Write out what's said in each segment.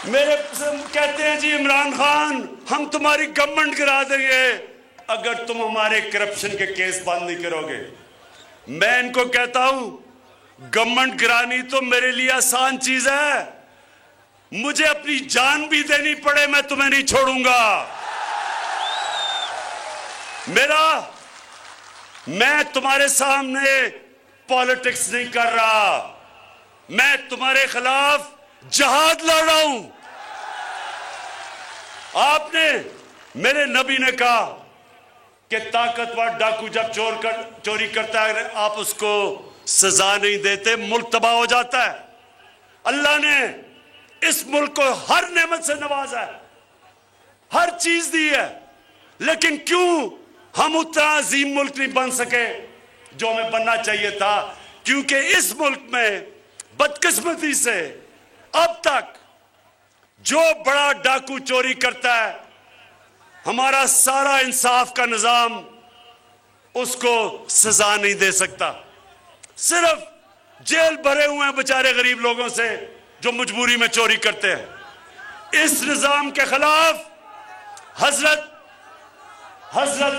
میرے کہتے ہیں جی عمران خان ہم تمہاری گورنمنٹ گرا دیں گے اگر تم ہمارے کرپشن کے کیس بند نہیں کرو گے۔ میں ان کو کہتا ہوں گورنمنٹ گرانی تو میرے لیے آسان چیز ہے، مجھے اپنی جان بھی دینی پڑے میں تمہیں نہیں چھوڑوں گا۔ میں تمہارے سامنے پالیٹکس نہیں کر رہا، میں تمہارے خلاف جہاد لڑ رہا ہوں۔ آپ نے میرے نبی نے کہا کہ طاقتور ڈاکو جب چوری کرتا ہے آپ اس کو سزا نہیں دیتے، ملک تباہ ہو جاتا ہے۔ اللہ نے اس ملک کو ہر نعمت سے نوازا ہے، ہر چیز دی ہے، لیکن کیوں ہم اتنا عظیم ملک نہیں بن سکے جو ہمیں بننا چاہیے تھا؟ کیونکہ اس ملک میں بدقسمتی سے اب تک جو بڑا ڈاکو چوری کرتا ہے ہمارا سارا انصاف کا نظام اس کو سزا نہیں دے سکتا، صرف جیل بھرے ہوئے ہیں بیچارے غریب لوگوں سے جو مجبوری میں چوری کرتے ہیں۔ اس نظام کے خلاف حضرت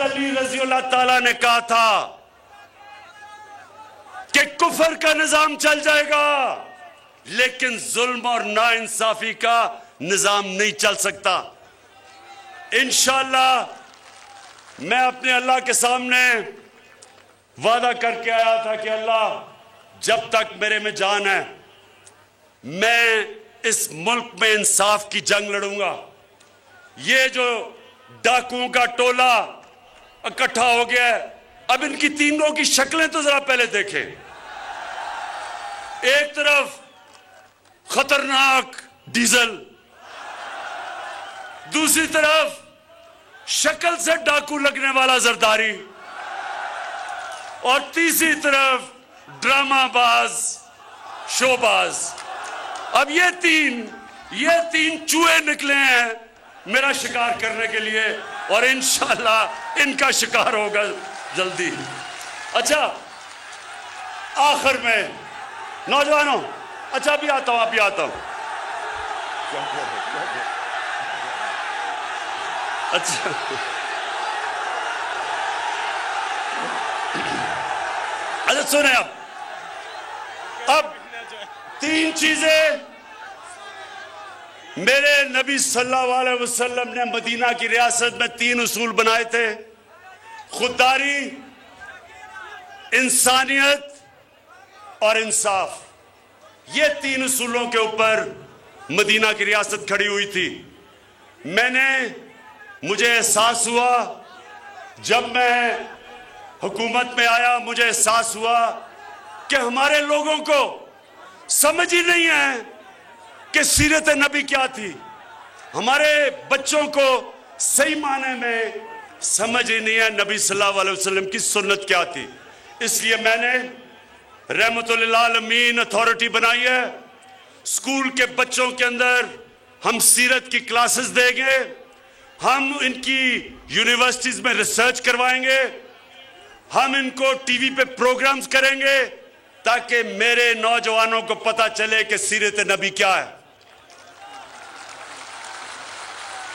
علی رضی اللہ تعالیٰ نے کہا تھا کہ کفر کا نظام چل جائے گا لیکن ظلم اور ناانصافی کا نظام نہیں چل سکتا۔ انشاءاللہ میں اپنے اللہ کے سامنے وعدہ کر کے آیا تھا کہ اللہ جب تک میرے میں جان ہے میں اس ملک میں انصاف کی جنگ لڑوں گا۔ یہ جو ڈاکوؤں کا ٹولہ اکٹھا ہو گیا ہے، اب ان کی تینوں کی شکلیں تو ذرا پہلے دیکھیں۔ ایک طرف خطرناک ڈیزل، دوسری طرف شکل سے ڈاکو لگنے والا زرداری، اور تیسری طرف ڈرامہ باز شو باز۔ اب یہ تین چوہے نکلے ہیں میرا شکار کرنے کے لیے، اور انشاءاللہ ان کا شکار ہوگا جلدی۔ اچھا آخر میں نوجوانوں، اچھا ابھی آتا ہوں اچھا سنیں اب تین چیزیں میرے نبی صلی اللہ علیہ وسلم نے مدینہ کی ریاست میں تین اصول بنائے تھے: خودداری، انسانیت اور انصاف۔ یہ تین اصولوں کے اوپر مدینہ کی ریاست کھڑی ہوئی تھی۔ مجھے احساس ہوا جب میں حکومت میں آیا، مجھے احساس ہوا کہ ہمارے لوگوں کو سمجھ ہی نہیں ہے کہ سیرت نبی کیا تھی، ہمارے بچوں کو صحیح معنی میں سمجھ ہی نہیں ہے نبی صلی اللہ علیہ وسلم کی سنت کیا تھی۔ اس لیے میں نے رحمت للعالمین اتھارٹی بنائی ہے۔ اسکول کے بچوں کے اندر ہم سیرت کی کلاسز دیں گے، ہم ان کی یونیورسٹیز میں ریسرچ کروائیں گے، ہم ان کو ٹی وی پہ پروگرامز کریں گے تاکہ میرے نوجوانوں کو پتہ چلے کہ سیرت نبی کیا ہے۔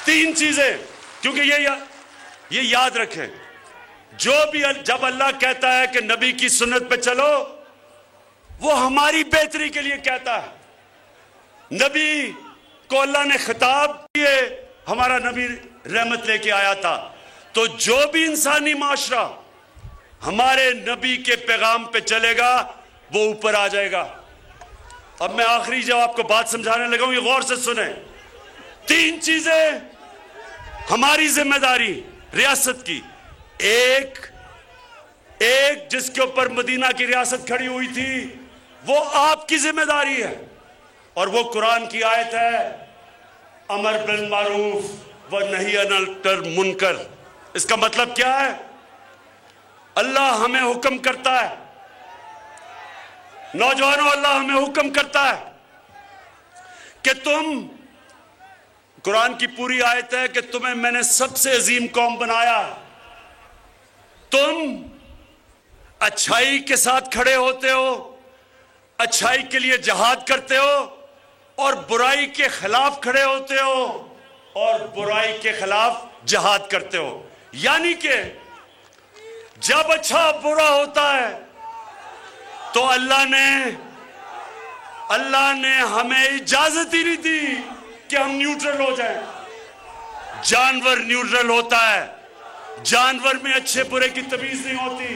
تین چیزیں، کیونکہ یہ یاد رکھیں، جب اللہ کہتا ہے کہ نبی کی سنت پہ چلو، وہ ہماری بہتری کے لیے کہتا ہے۔ نبی کو اللہ نے خطاب کیے، ہمارا نبی رحمت لے کے آیا تھا، تو جو بھی انسانی معاشرہ ہمارے نبی کے پیغام پہ چلے گا وہ اوپر آ جائے گا۔ اب میں آخری جب آپ کو بات سمجھانے لگا ہوں، یہ غور سے سنیں۔ تین چیزیں ہماری ذمہ داری ریاست کی، ایک جس کے اوپر مدینہ کی ریاست کھڑی ہوئی تھی وہ آپ کی ذمہ داری ہے، اور وہ قرآن کی آیت ہے امر بالمعروف و نہی عن المنکر۔ اس کا مطلب کیا ہے؟ اللہ ہمیں حکم کرتا ہے، نوجوانوں اللہ ہمیں حکم کرتا ہے کہ تم، قرآن کی پوری آیت ہے کہ تمہیں میں نے سب سے عظیم قوم بنایا، تم اچھائی کے ساتھ کھڑے ہوتے ہو، اچھائی کے لیے جہاد کرتے ہو، اور برائی کے خلاف کھڑے ہوتے ہو اور برائی کے خلاف جہاد کرتے ہو. یعنی کہ جب اچھا برا ہوتا ہے تو اللہ نے ہمیں اجازت ہی نہیں دی کہ ہم نیوٹرل ہو جائیں. جانور نیوٹرل ہوتا ہے, جانور میں اچھے برے کی تمیز نہیں ہوتی.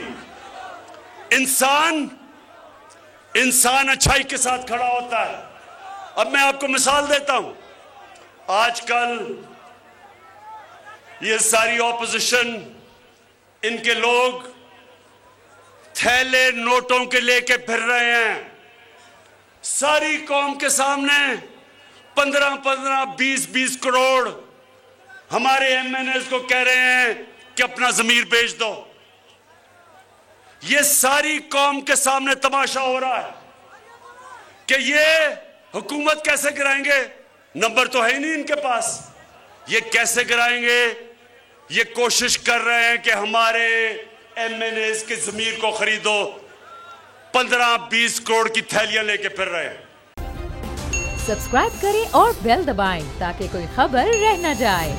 انسان اچھائی کے ساتھ کھڑا ہوتا ہے. اب میں آپ کو مثال دیتا ہوں. آج کل یہ ساری اپوزیشن, ان کے لوگ تھیلے نوٹوں کے لے کے پھر رہے ہیں. ساری قوم کے سامنے 15-20 کروڑ ہمارے ایم این ایز کو کہہ رہے ہیں کہ اپنا ضمیر بیچ دو. یہ ساری قوم کے سامنے تماشا ہو رہا ہے کہ یہ حکومت کیسے گرائیں گے. نمبر تو ہے ہی نہیں ان کے پاس, یہ کیسے گرائیں گے. یہ کوشش کر رہے ہیں کہ ہمارے ایم این ایز کے ضمیر کو خریدو. 15-20 کروڑ کی تھیلیاں لے کے پھر رہے ہیں. سبسکرائب کریں اور بیل دبائیں تاکہ کوئی خبر رہ نہ جائے.